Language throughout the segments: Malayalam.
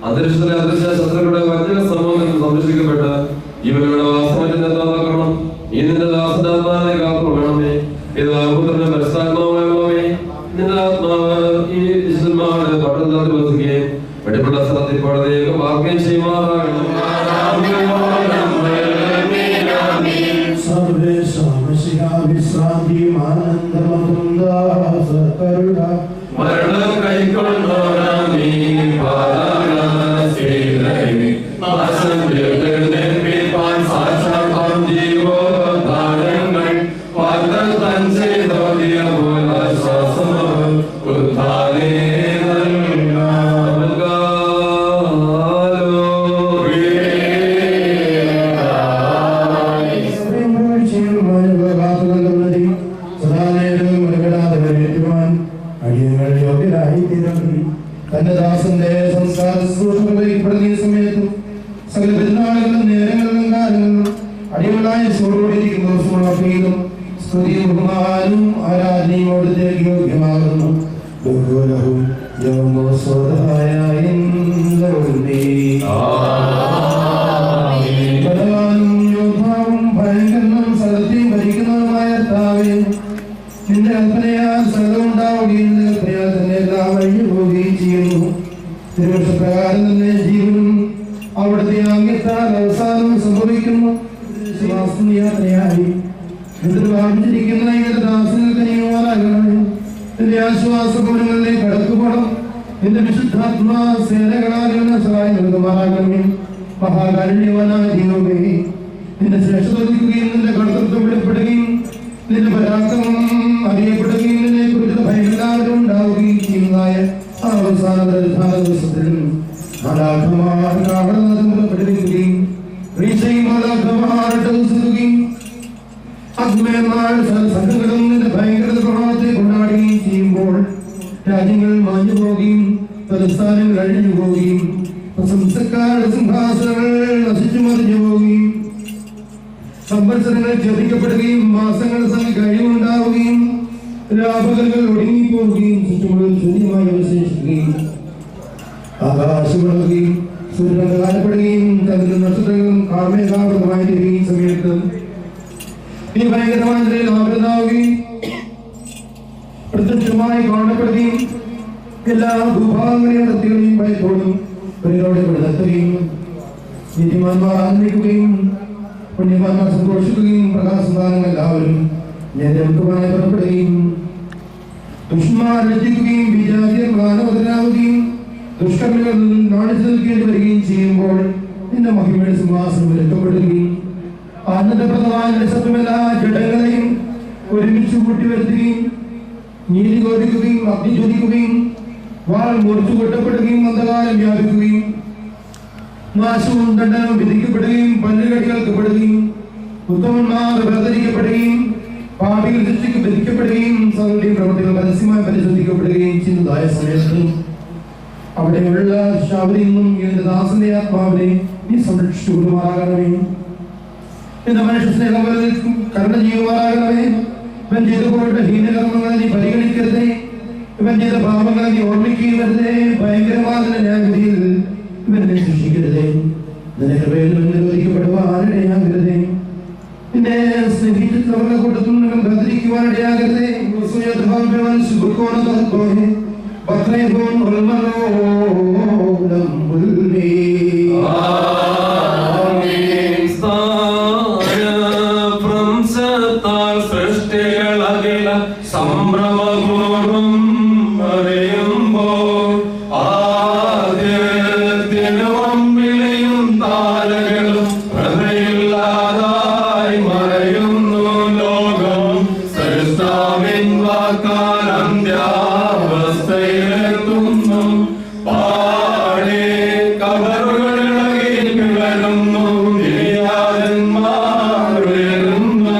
അന്തരീക്ഷത്തിലെ അദൃശ്യ ശത്രുക്കളുടെ വഞ്ചന സമൂഹത്തിൽ സംരക്ഷിക്കപ്പെട്ട് ഇവരുടെ വാസമറ്റെത്താതാക്കണം. ഈ നിന്റെ ദാസന്റെ ആത്മാവിനെ കാത്തു വേണമേ. ഇത് പുത്രന്റെ പരിസ്ഥാത്മാവേ, നിന്റെ ആത്മാവ് ഈ വിശുദ്ധന്മാരുടെ പട്ടണത്തിൽ വസിക്കുകയും വെടിപ്പുള്ള സ്ഥലത്തിൽ പഴുതേക്ക് വാക്കുകയും ചെയ്യുമാറാകണം. മരണം കൈക്കൊണ്ടോരാമീ തന്റെ ദാസന്റെ സംസ്കാര ശുശ്രൂഷകളിൽ സമയത്തും സകല പെരുന്നാളുകളും നേരങ്ങളിലും കാലങ്ങളിലും അടികളായ സ്തുതിയും ബഹുമാനും ആരാധനയോട് യോഗ്യമാകുന്നു. യോദ്ധാവും ഭയങ്കരനും സകലത്തെയും ഭരിക്കുന്നതുമായ കർത്താവേ, നിന്റെ കൽപ്പനയാൽ സകലമുണ്ടാവുകയും കൽപ്പനയാൽ തന്നെ എല്ലാം വഴി പോവുകയും ചെയ്യുന്നു. തിരുവശപ്രകാരം തന്നെ ജീവനും അവിടുത്തെ ആംഗ്യത്താൽ അവസാനവും സംഭവിക്കുന്നു. യാത്രയായി വാങ്ങിച്ചിരിക്കുന്ന ഇവരുടെ ദാസങ്ങൾക്ക് നീങ്ങുവാനാകണമേ. നിന്റെ ആശ്വാസപൂരങ്ങളിലെ കടക്കുപടം നിന്റെ വിശുദ്ധാത്മാ സേനകളാൽ സഹായം നൽകുമാറാകണമേ. മഹാകാരുണ്യവാനായ ദൈവമേ, നിന്റെ ശ്രേഷ്ഠത ഒതുക്കുകയും നിന്റെ കടത്തത്വം വെളിപ്പെടുകയും നിന്റെ പരാക്രമം അറിയപ്പെടുകയും നിന്നെ കുറിച്ച് ഭയമില്ലാതെ ഉണ്ടാവുകയും ചെയ്യുന്നതായ അവസാന ദിവസത്തിൽ പുറപ്പെടുവിക്കുകയും സംഘങ്ങളും നിന്റെ ഭയങ്കര പ്രഭാവത്തെ കൊണ്ടാടുകയും ചെയ്യുമ്പോൾ രാജ്യങ്ങൾ മാഞ്ഞു പോവുകയും തലസ്ഥാനങ്ങൾ അഴിഞ്ഞു പോവുകയും പ്രശംസക്കാരുടെ സിംഹാസനങ്ങൾ നശിച്ചു മറിഞ്ഞു പോവുകയും സംവത്സരങ്ങൾ ഛേദിക്കപ്പെടുകയും മാസങ്ങൾ കഴിവുണ്ടാവുകയും രാപകലുകൾ ഒടുങ്ങിപ്പോവുകയും ചുറ്റുമുള്ള ശൂന്യമായി അവശേഷിക്കുകയും ആകാശമുണങ്ങുകയും സൂര്യൻ കാണപ്പെടുകയും തന്റെ നക്ഷത്രങ്ങളും കാർമേഘാവൃതമായിരിക്കുകയും സമയത്ത് നീ ഭയങ്കരമായ നിലയിൽ ആവൃതാവുകയും പ്രത്യക്ഷമായി കാണപ്പെടുകയും എല്ലാ ഭൂഭാഗങ്ങളെയും വ്യക്തികളെയും ഭയത്തോടും പ്രിയരോടെ നടത്തുകയും നീതിമാന്മാർ ആനന്ദിക്കുകയും പുണ്യവാന്മാർ സന്തോഷിക്കുകയും പ്രകാശദാനങ്ങൾ എല്ലാവരും നേതൃത്വമായി പുറപ്പെടുകയും ദുഷ്മാർ ലജ്ജിക്കുകയും വിജാതിയർ മാനവതരാവുകയും ദുഷ്കർമ്മികൾ നാണിച്ചു നിൽക്കേണ്ടി വരികയും ചെയ്യുമ്പോൾ നിന്റെ മഹിമയുടെ സിംഹാസനം ഒരുക്കപ്പെടുകയും ആനന്ദപ്രദമായ സത്യമെല്ലാ ജഡങ്ങളെയും ഒരുമിച്ച് കൂട്ടിവരുത്തുകയും നീതി കോരിക്കുകയും അഗ്നി ജ്വലിക്കുകയും വാൾ മുറിച്ചു കൊട്ടപ്പെടുകയും അന്ധകാരം വ്യാപിക്കുകയും നാശവും ദണ്ഡനവും വിധിക്കപ്പെടുകയും പല്ലുകടികൾക്കപ്പെടുകയും ഉത്തമന്മാർ വേർതിരിക്കപ്പെടുകയും പാപികൾ ശിക്ഷയ്ക്ക് വിധിക്കപ്പെടുകയും സകലരുടെയും പ്രവൃത്തികൾ പരസ്യമായി പരിശോധിക്കപ്പെടുകയും ചെയ്യുന്നതായ സമയത്ത് അവിടെയുള്ള ശാവരിൽ നിന്നും എന്റെ ദാസന്റെ ആത്മാവിനെ നീ സംരക്ഷിച്ചു കൊള്ളുമാറാകണമേ. എന്റെ മനുഷ്യ സ്നേഹം കരുണ ചെയ്യുമാറാകണമേ. ഇവൻ ചെയ്തു പോയിട്ട് ഹീനകർമ്മങ്ങളെ നീ പരിഗണിക്കരുതേ. ഇവൻ ചെയ്ത പാപങ്ങളെ നീ ഓർമ്മിക്കരുതേ. ഭയങ്കരമായ ന്യായവിധിയിൽ ഇവനെ ശിക്ഷിക്കരുതേ. നിന്റെ കൃപയിൽ നിരോധിക്കപ്പെടുവാനിടയാകരുതേ. നിന്നെ സ്നേഹിച്ചിട്ടുള്ളവരുടെ കൂട്ടത്തിൽ നിങ്ങൾ ബന്ധിക്കുവാനിടയാകരുതേ. സംഭ്രമപൂർവം അറിയുമ്പോൾ ആദ്യത്തിനും വിളിയും താരകളും ഹൃദയില്ലാതായി മറയുന്നു ലോകം. സൃഷ്ടാവിൻ വാക്കാൽ അന്ത്യാവസ്ഥയിലെത്തുന്നു. പാടെ കബറുകളിൽ കിളരുന്നു. നിര്യാതന്മാരുയരുന്നു.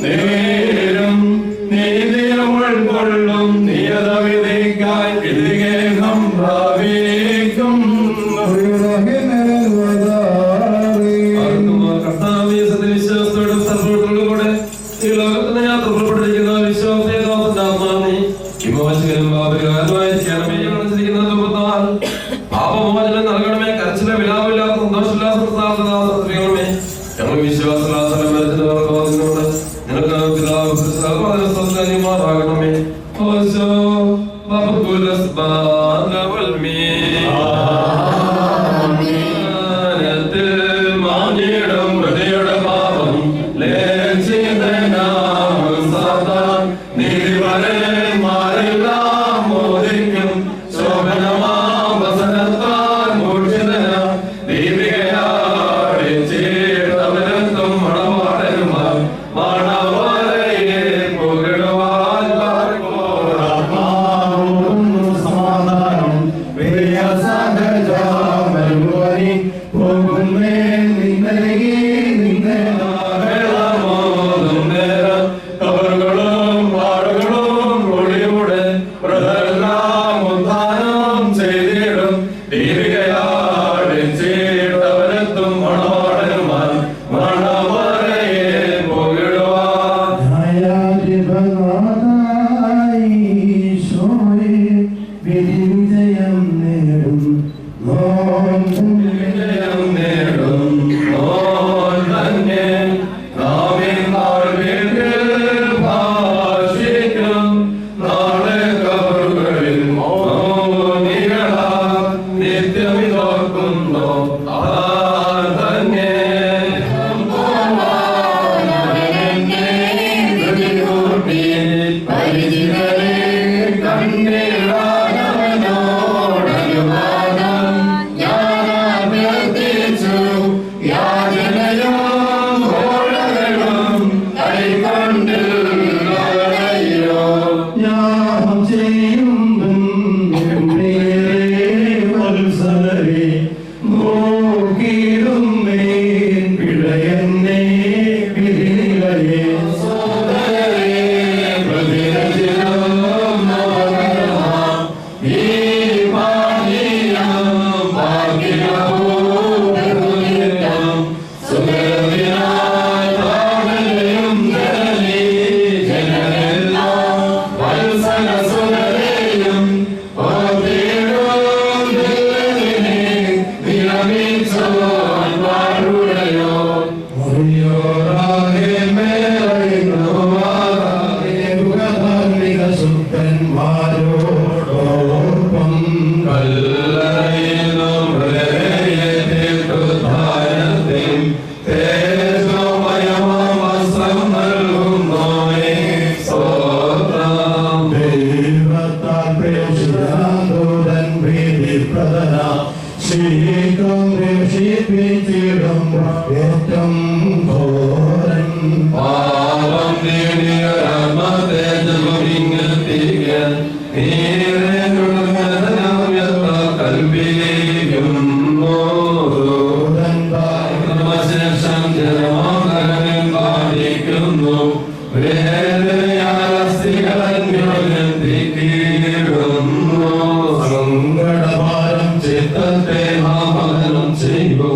നേരും നീതിയും ഉൾക്കൊള്ളും. നിയതവിധിക്കായി വിധികേഹം പ്രാപിക്കും. പ്രധാന ശീഘ്രം രക്ഷിപ്പിച്ചിടും ഏറ്റം ഘോരൻ പാപം നേടിയ രാമത്തെ ജപമിങ്ങത്തിരിക്കാൻ കൽപ്പിക്കുന്നു ശേഷം ജനമാകരൻ പാലിക്കുന്നു സങ്കടഭാരം ചിത്തത്തെ നാമകരണം ചെയ്തു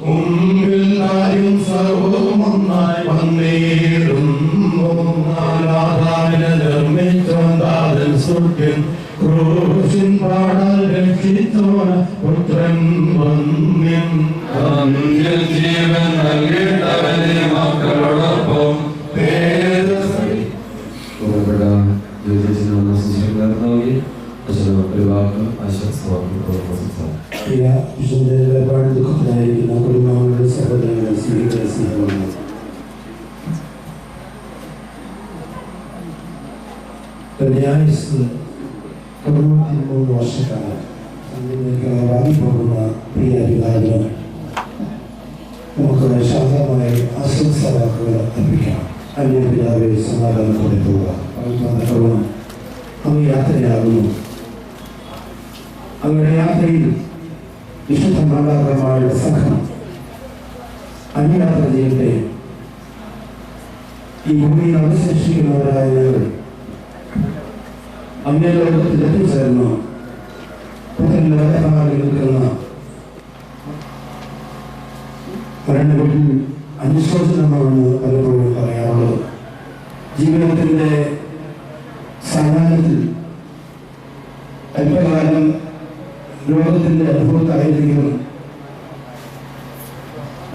മുമ്പിൽ ആരും സർവവും ഒന്നായി വന്നിടുന്നു നാലാധാവിനെ നിർമ്മിച്ചോന്താതൻ സുഖ്യൻ ക്രൂശിൻ പാടാൽ രക്ഷിച്ചോന പുത്രൻ വന്യൻ ജീവൻ നൽകിയിട്ടവനെ മക്കളോടൊപ്പം പ്രിയ വിശുദ്ധ ഒരുപാട് ദുഃഖത്തിലായിരിക്കുന്ന കുടുംബങ്ങളുടെ സഹോദരങ്ങളെ സ്നേഹമാണ്. കല്യാണിസ് 93 വർഷക്കാലം അതിലേക്ക് വാങ്ങിപ്പോകുന്ന പ്രിയ പിതാവിന് നമുക്ക് ശാന്തമായ ആശംസ വാക്കുകൾ അർപ്പിക്കാം. അന്യ പിതാവെ സമാധാനത്തോടെ പോവുക. അങ്ങ് യാത്രയാകുന്നു. അങ്ങയുടെ യാത്രയിൽ വിശുദ്ധ മാതാപിതാക്കളുടെ സംഘം അന്യയാത്ര ചെയ്യട്ടെ. ഈ ഭൂമിയിൽ അവശേഷിക്കുന്നവരായ ഞങ്ങൾ അങ്ങേ ലോകത്തിൽ എത്തിച്ചേർന്നു നിൽക്കുന്ന മരണത്തിൽ അനുശോചനമാണെന്ന് പലപ്പോഴും പറയാറുള്ളത്. ജീവിതത്തിൻ്റെ സായാഹ്നത്തിൽ അല്പകാലം ലോകത്തിൻ്റെ അനുഭവത്തായിരിക്കും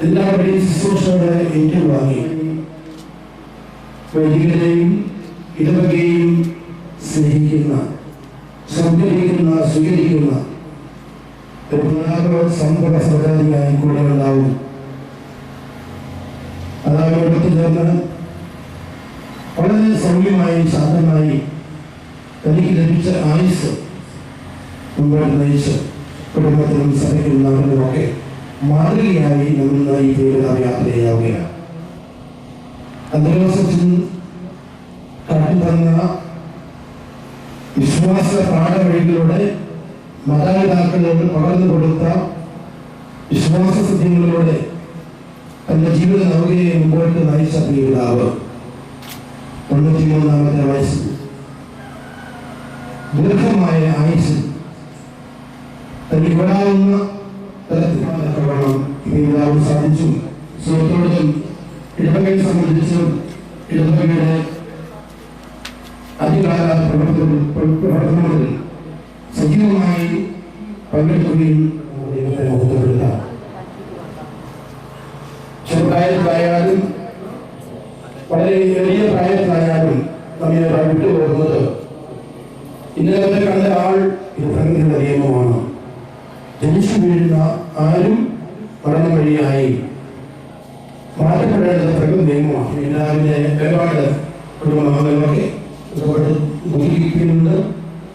എല്ലാവരുടെയും ശുശ്രൂഷകളെ ഏറ്റുവാങ്ങി വൈദികരെയും ഇടവകയെയും സ്നേഹിക്കുന്ന സംഘടിക്കുന്ന സ്വീകരിക്കുന്ന ഒരു സമ്പദ സർക്കാരിയായി കൂടെ ഉണ്ടാവും. അതായത് ചേർന്ന് വളരെ സൗമ്യമായി ശാന്തമായി തനിക്ക് ലഭിച്ച ആയുസ് മുമ്പോട്ട് നയിച്ച് കുടുംബത്തിലും സഭയ്ക്കും നാടിനുമൊക്കെ മാതൃകയായി നമ്മൾ ഈ പേരുകാർ യാത്രയാവുകയാണ്. അന്തർവാസത്തിൽ കാട്ടിത്തന്ന വിശ്വാസ പാഠവഴികളിലൂടെ മാതാപിതാക്കളോട് പകർന്നു കൊടുത്ത വിശ്വാസ സത്യങ്ങളിലൂടെ തന്റെ ജീവിത നൗകയെ മുമ്പോട്ട് നയിച്ച പിതാവ് 93-ാമത്തെ വയസ്സിൽ ദീർഘമായ ആയുസ്സിൽ തനിക്ക് വിടാവുന്ന തരത്തിലാണ് പിതാവ് സാധിച്ചു. സുഹൃത്തോടും ഇടവകയെ സംബന്ധിച്ചും ഇടവകയുടെ അധികാര പ്രവർത്തനങ്ങളിൽ സജീവമായി പങ്കെടുക്കുകയും ദൈവത്തെ മഹത്വപ്പെടുത്താം. ചെറുപ്രായത്തിലായാലും വളരെ വലിയ പ്രായത്തിലായാലും നമ്മെ വിട്ടുപോകുന്നത് ഇന്നലെ കണ്ട ആൾ ഇത് പ്രകൃതിയുടെ നിയമമാണ്. ജനിച്ചു വീഴുന്ന ആരും പഠനം വഴിയായി മാറ്റപ്പെടേണ്ടത് പ്രകൃതി നിയമമാണ്. എല്ലാവരുടെ ഒരുപാട് കുടുംബങ്ങളൊക്കെ ദുഃഖിക്കുന്നുണ്ട്.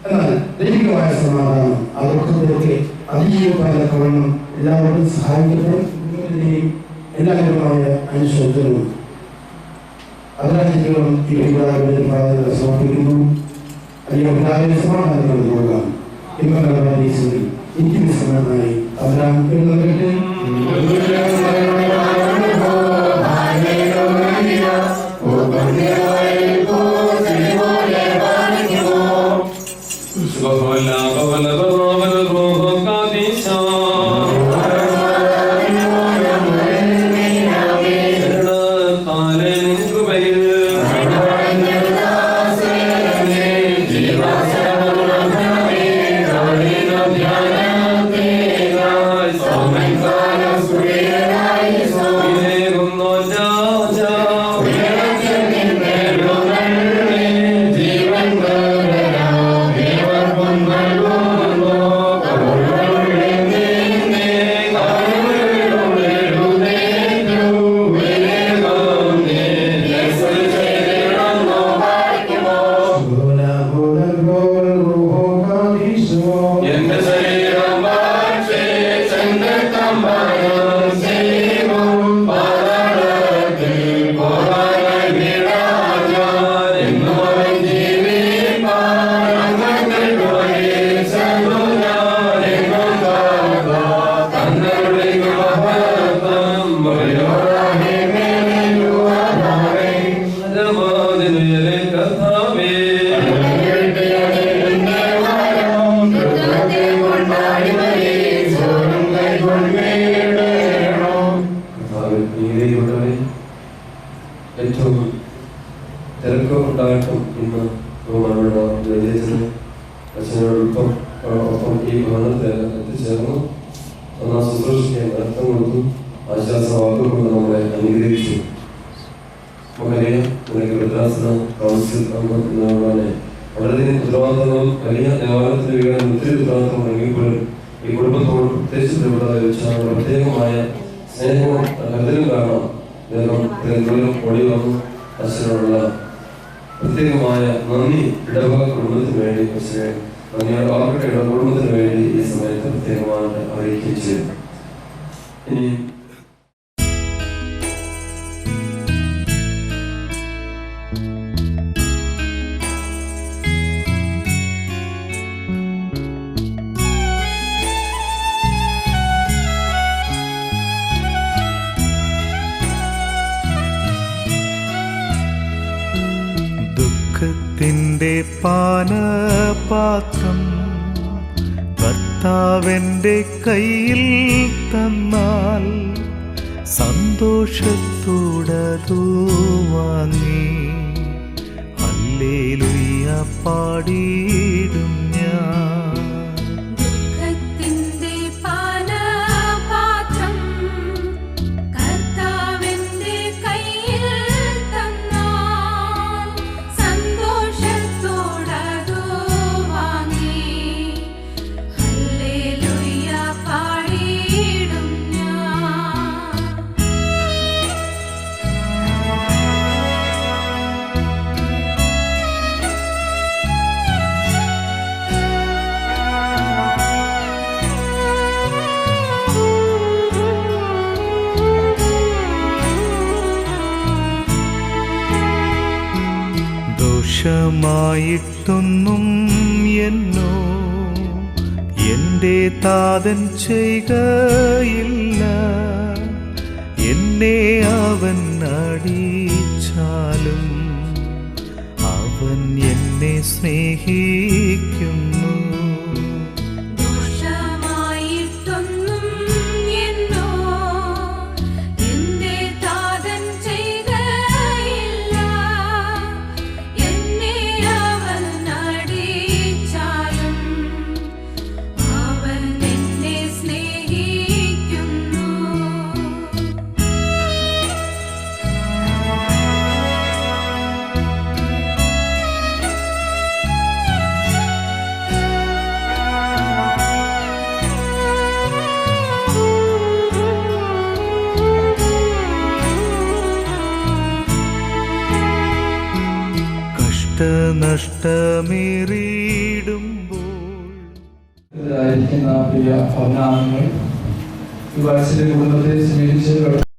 എന്നാൽ ദൈവികമായ സമാധാനം അതൊക്കെ അതിജീവിക്കാനൊക്കെ വേണം എല്ലാവരും സഹായിക്കപ്പെടും. എല്ലാവരുമായ അനുശോചനവും അതിനായിരിക്കും ഈ പിതാവിന്റെ പ്രാർത്ഥന സമർപ്പിക്കുന്നു. അല്ലെങ്കിൽ പിതാവിനെ സമാധാനം പോകാം. എനിക്ക് വിശ്രമമായി അവരാൻ എഴുന്നേറ്റ് So ഉണ്ടായിട്ടും ഇന്ന് അച്ഛനോടൊപ്പം ഈ ഭവനത്തിൽ എത്തിച്ചേർന്നു. ഒന്നാം ശുശ്രൂഷിക്കാൻ അർത്ഥം കൊടുത്തു, ആശ്വാസ വാക്കുകൊണ്ട് നമ്മളെ അനുഗ്രഹിച്ചു. നമുക്കറിയാം, നിനക്ക് ഭദ്രാസന കൗൺസിൽ അംഗം എന്നതുപോലെ വളരെയധികം ഉത്തരവാദിത്തങ്ങളും വലിയ ദേവാലയത്തിന് വീഴാൻ ഒത്തിരി ഉത്തരവാദിത്തം എങ്കിൽപ്പോഴും ഈ കുടുംബത്തോട് പ്രത്യേകിച്ച് പ്രത്യേകമായ സ്നേഹവും കരുതലും കാണാം. അദ്ദേഹം ഓടി വന്നു അച്ഛനോടുള്ള പ്രത്യേകമായ നന്ദി ഇടവക കുടുംബത്തിന് വേണ്ടി അവരുടെ കുടുംബത്തിന് വേണ്ടി ഈ സമയത്ത് പ്രത്യേകമായിട്ട് അറിയിക്കുകയും ചെയ്തു. ഇനി ദുഃഖത്തിൻ്റെ പാനപാത്രം കർത്താവെൻ്റെ കയ്യിൽ തന്നാൽ സന്തോഷത്തോടതു വാങ്ങി ഹല്ലേലൂയ പാടിയിടും ഞാൻ. ദോഷമായിട്ടൊന്നും എന്നോ എൻ്റെ താതൻ ചെയ്യുകയില്ല. എന്നെ അവൻ അടിച്ചാലും അവൻ എന്നെ സ്നേഹിക്കുന്നു. നഷ്ടമേറിയിടുമ്പോൾ പ്രിയ ഭവനാംഗങ്ങൾ ഈ വയസ്സിലെ കുടുംബത്തെ സ്നേഹിച്ച്